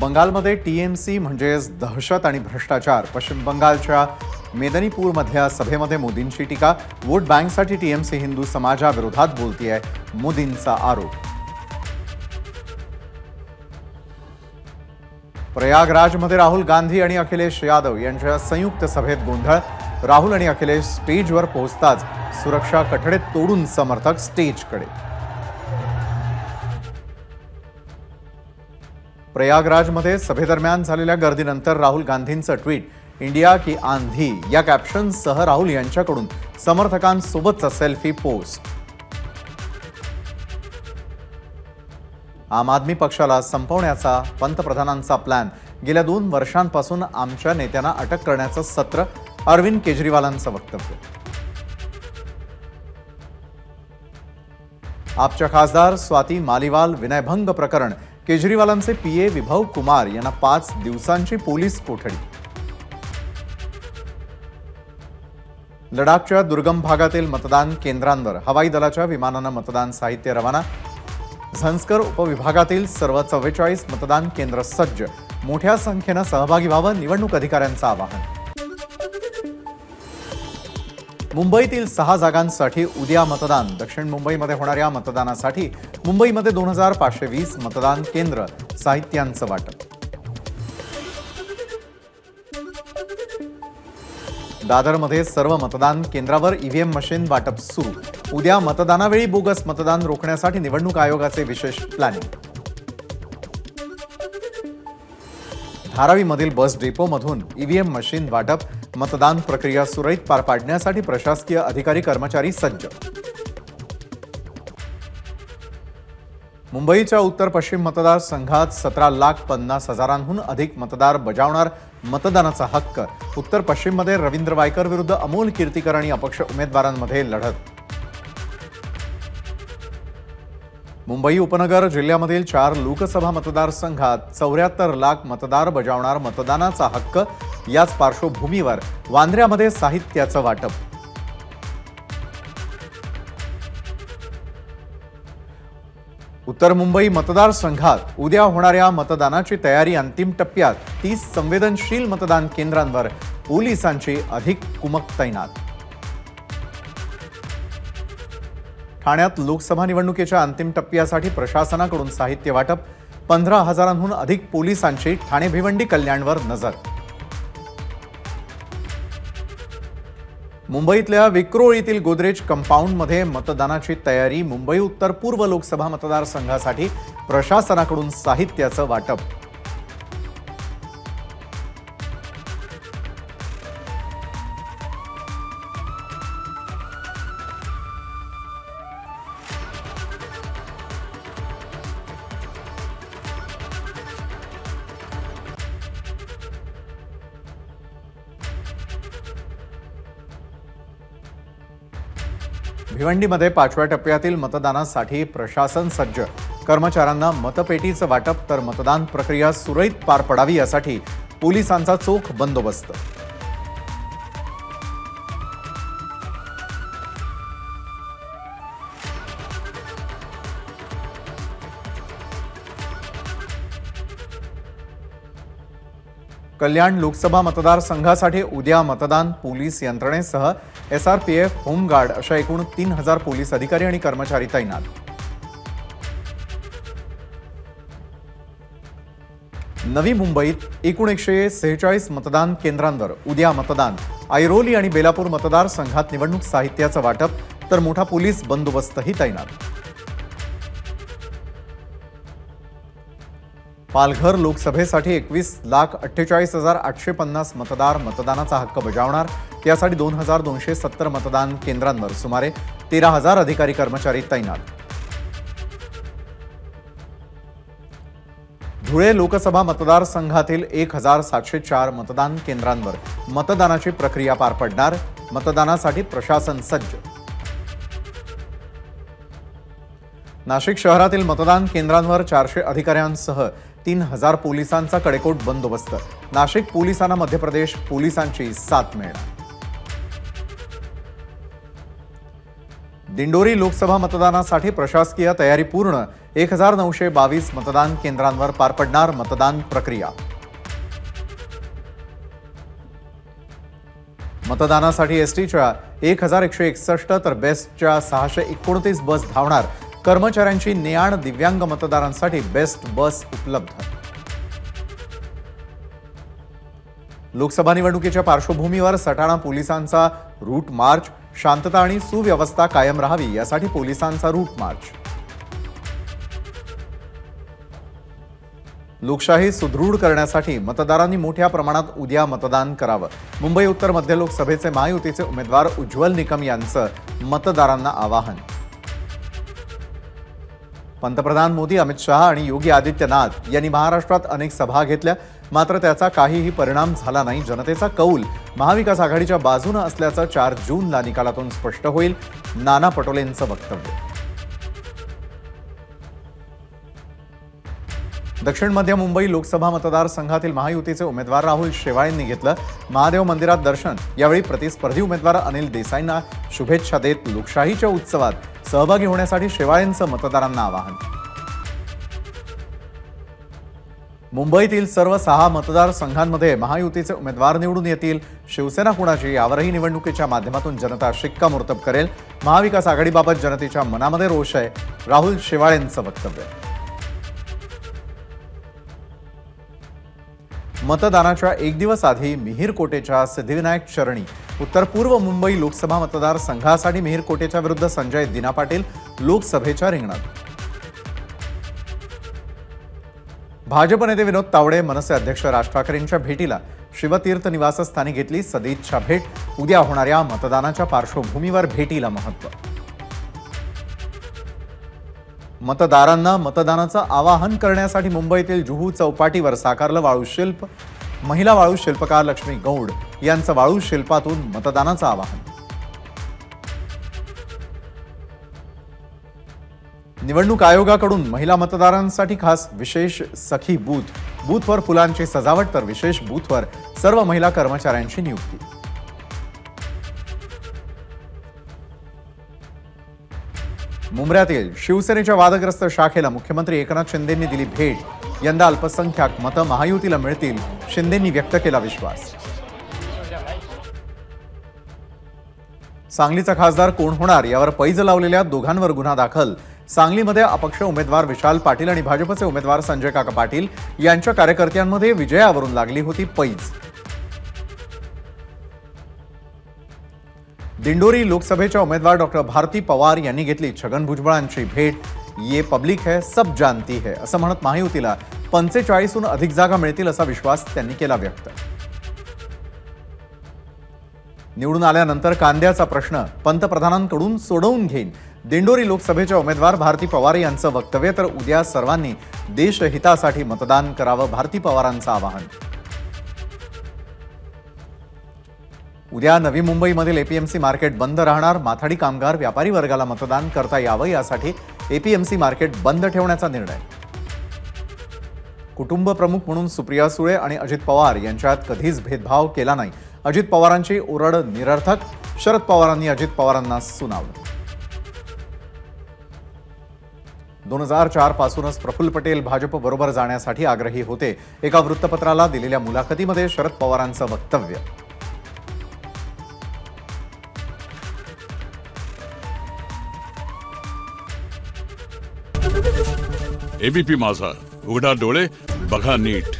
बंगालमध्ये टीएमसी म्हणजेच दहशत आणि भ्रष्टाचार. पश्चिम बंगालच्या मेदिनीपूरमधल्या सभेमध्ये मोदींची टीका. वोट बँकसाठी टीएमसी हिंदू समाजाविरोधात बोलतीये, मोदींचा आरोप. प्रयागराजमध्ये राहुल गांधी आणि अखिलेश यादव यांच्या संयुक्त सभेत गोंधळ. राहुल आणि अखिलेश स्टेजवर पोहोचताच सुरक्षा कठडे तोडून समर्थक स्टेजकडे. प्रयागराजमध्ये सभेदरम्यान झालेल्या गर्दीनंतर राहुल गांधींचं ट्विट, इंडिया की आंधी या कॅप्शनसह राहुल यांच्याकडून समर्थकांसोबतचा सेल्फी पोस्ट. आम आदमी पक्षाला संपवण्याचा पंतप्रधानांचा प्लॅन. गेल्या 2 वर्षांपासून आमच्या नेत्यांना अटक करण्याचं सत्र. अरविंद केजरीवालांचं वक्तव्य. आपच्या खासदार स्वाती मालिवाल विनयभंग प्रकरण. केजरीवालांचे पीए विभव कुमार यांना 5 दिवसांची पोलीस कोठडी. लडाखच्या दुर्गम भागातील मतदान केंद्रांवर हवाई दलाच्या विमानानं मतदान साहित्य रवाना. झंस्कर उपविभागातील सर्व 44 मतदान केंद्र सज्ज. मोठ्या संख्येनं सहभागी व्हावं, निवडणूक अधिकाऱ्यांचं आवाहन. मुंबईतील 6 जागांसाठी उद्या मतदान. दक्षिण मुंबईमध्ये होणाऱ्या मतदानासाठी मुंबईमध्ये 2520 मतदान केंद्र. साहित्यांचं वाटप. दादरमध्ये सर्व मतदान केंद्रावर ईव्हीएम मशीन वाटप सुरू. उद्या मतदानावेळी बोगस मतदान रोखण्यासाठी निवडणूक आयोगाचे विशेष प्लॅनिंग. धारावीमधील बस डेपोमधून ईव्हीएम मशीन वाटप. मतदान प्रक्रिया सुरळीत पार पाडण्यासाठी प्रशासकीय अधिकारी कर्मचारी सज्ज. मुंबईच्या उत्तर पश्चिम मतदारसंघात 17,50,000हून अधिक मतदार बजावणार मतदानाचा हक्क. उत्तर पश्चिममध्ये रवींद्र वायकर विरुद्ध अमोल कीर्तीकर आणि अपक्ष उमेदवारांमध्ये लढत. मुंबई उपनगर जिल्ह्यामधील 4 लोकसभा मतदारसंघात 74 लाख मतदार बजावणार मतदानाचा हक्क. याच पार्श्वभूमीवर वांद्र्यामध्ये साहित्याचं वाटप. उत्तर मुंबई मतदारसंघात उद्या होणाऱ्या मतदानाची तयारी अंतिम टप्प्यात. 30 संवेदनशील मतदान केंद्रांवर पोलिसांची अधिक कुमक तैनात. ठाण्यात लोकसभा निवडणुकीच्या अंतिम टप्प्यासाठी प्रशासनाकडून साहित्य वाटप. 15,000हून अधिक पोलिसांची ठाणे भिवंडी कल्याणवर नजर. मुंबईतल्या विक्रोळीतील गोदरेज कंपाऊंडमध्ये मतदानाची तयारी. मुंबई उत्तर पूर्व लोकसभा मतदारसंघासाठी प्रशासनाकडून साहित्याचं वाटप. भिवंडीमध्ये 5व्या टप्प्यातील मतदानासाठी प्रशासन सज्ज. कर्मचाऱ्यांना मतपेटीचं वाटप. तर मतदान प्रक्रिया सुरळीत पार पडावी यासाठी पोलिसांचा चोख बंदोबस्त. कल्याण लोकसभा मतदारसंघासाठी उद्या मतदान. पोलीस यंत्रणेसह एसआरपीएफ, होमगार्ड अशा एकूण 3000 पोलीस अधिकारी आणि कर्मचारी तैनात. नवी मुंबईत एकूण 146 मतदान केंद्रांवर उद्या मतदान. ऐरोली आणि बेलापूर मतदारसंघात निवडणूक साहित्याचं वाटप. तर मोठा पोलीस बंदोबस्तही तैनात. पालघर लोकसभेसाठी 21,48,850 मतदार मतदानाचा हक्क बजावणार. त्यासाठी 2,270 मतदान केंद्रांवर सुमारे 13,000 अधिकारी कर्मचारी तैनात. धुळे लोकसभा मतदारसंघातील 1,704 मतदान केंद्रांवर मतदानाची प्रक्रिया पार पडणार. मतदानासाठी प्रशासन सज्ज. नाशिक शहरातील मतदान केंद्रांवर 400 अधिकाऱ्यांसह 3,000 पोलिसांचा कडेकोट बंदोबस्त. नाशिक पोलिसांना मध्य प्रदेश पोलिसांची साथ मिळणार. दिंडोरी लोकसभा मतदानासाठी प्रशासकीय तयारी पूर्ण. 1922 मतदान केंद्रांवर पार पडणार मतदान प्रक्रिया। मतदानासाठी एसटीच्या 1161 तर बेस्टच्या 629 बस धावणार। कर्मचाऱ्यांची ने-आण, दिव्यांग मतदारांसाठी बेस्ट बस उपलब्ध। लोकसभा निवडणुकीच्या पार्श्वभूमीवर सटाणा पोलिसांचा रूट मार्च। शांतता आणि सुव्यवस्था कायम राहावी यासाठी पोलिसांचा रूट मार्च। लोकशाही सुदृढ करण्यासाठी मतदारांनी मोठ्या प्रमाणात उद्या मतदान करावं। मुंबई उत्तर मध्य लोकसभेचे महायुतीचे उमेदवार उज्ज्वल निकम यांचं मतदारांना आवाहन। पंतप्रधान मोदी, अमित शहा आणि योगी आदित्यनाथ यांनी महाराष्ट्रात अनेक सभा घेतल्या, मात्र त्याचा काहीही परिणाम झाला नाही। जनतेचा कौल महाविकास आघाडीच्या बाजूने असल्याचं 4 जूनला निकालातून स्पष्ट होईल। नाना पटोलेंचं वक्तव्य। दक्षिण मध्य मुंबई लोकसभा मतदारसंघातील महायुतीचे उमेदवार राहुल शेवाळेंनी घेतलं महादेव मंदिरात दर्शन। यावेळी प्रतिस्पर्धी उमेदवार अनिल देसाईंना शुभेच्छा देत लोकशाहीच्या उत्सवात सहभागी होण्यासाठी शेवाळेंचं मतदारांना आवाहन। मुंबईतील सर्व 6 मतदारसंघांमध्ये महायुतीचे उमेदवार निवडून येतील। शिवसेना कुणाची यावरही निवडणुकीच्या माध्यमातून जनता शिक्कामोर्तब करेल। महाविकास आघाडीबाबत जनतेच्या मनामध्ये रोष आहे, राहुल शेवाळेंचं वक्तव्य। मतदानाच्या एक दिवस आधी मिहिरकोटेच्या सिद्धिविनायक चरणी उत्तर पूर्व मुंबई लोकसभा मतदारसंघासाठी मिहिरकोटेच्या विरुद्ध संजय दिना पाटील लोकसभेच्या रिंगणात। भाजप नेते विनोद तावडे मनसे अध्यक्ष राज ठाकरेंच्या भेटीला शिवतीर्थ निवासस्थानी घेतली सदिच्छा भेट। उद्या होणाऱ्या मतदानाच्या पार्श्वभूमीवर भेटीला महत्त्व। मतदारांना मतदानाचं आवाहन करण्यासाठी मुंबईतील जुहू चौपाटीवर साकारलं वाळू शिल्प। महिला वाळू शिल्पकार लक्ष्मी गौड यांचं वाळू शिल्पातून मतदानाचं आवाहन। निवडणूक आयोगाकडून महिला मतदारांसाठी खास विशेष सखी बूथवर फुलांची सजावट तर विशेष बूथवर सर्व महिला कर्मचाऱ्यांची नियुक्ती। मुंबऱ्यातील शिवसेनेच्या वादग्रस्त शाखेला मुख्यमंत्री एकनाथ शिंदेंनी दिली भेट। यंदा अल्पसंख्याक मतं महायुतीला मिळतील, शिंदेंनी व्यक्त केला विश्वास। सांगलीचा खासदार कोण होणार यावर पैज लावलेल्या दोघांवर गुन्हा दाखल। सांगलीमध्ये अपक्ष उमेदवार विशाल पाटील आणि भाजपचे उमेदवार संजय काका पाटील यांच्या कार्यकर्त्यांमध्ये विजयावरून लागली होती पैज। दिंडोरी लोकसभेच्या उमेदवार डॉक्टर भारती पवार यांनी घेतली छगन भुजबळांची भेट। ये पब्लिक है, सब जानती है असं म्हणत महायुतीला 45हून अधिक जागा मिळतील असा विश्वास त्यांनी केला व्यक्त। निवडून आल्यानंतर कांद्याचा प्रश्न पंतप्रधानांकडून सोडवून घेईन, दिंडोरी लोकसभेच्या उमेदवार भारती पवार यांचं वक्तव्य। तर उद्या सर्वांनी देशहितासाठी मतदान करावं, भारती पवारांचं आवाहन। उद्या नवी मुंबईमधील एपीएमसी मार्केट बंद राहणार। माथाडी कामगार व्यापारी वर्गाला मतदान करता यावं यासाठी एपीएमसी मार्केट बंद ठेवण्याचा निर्णय। कुटुंब प्रमुख म्हणून सुप्रिया सुळे आणि अजित पवार यांच्यात कधीच भेदभाव केला नाही। अजित पवारांची ओरड निरर्थक, शरद पवारांनी अजित पवारांना सुनावलं। 2004 पासूनच प्रफुल्ल पटेल भाजप बरोबर जाण्यासाठी आग्रही होते। एका वृत्तपत्राला दिलेल्या मुलाखतीमध्ये शरद पवारांचं वक्तव्य। एबीपी माझा, उघडा डोळे बघा नीट।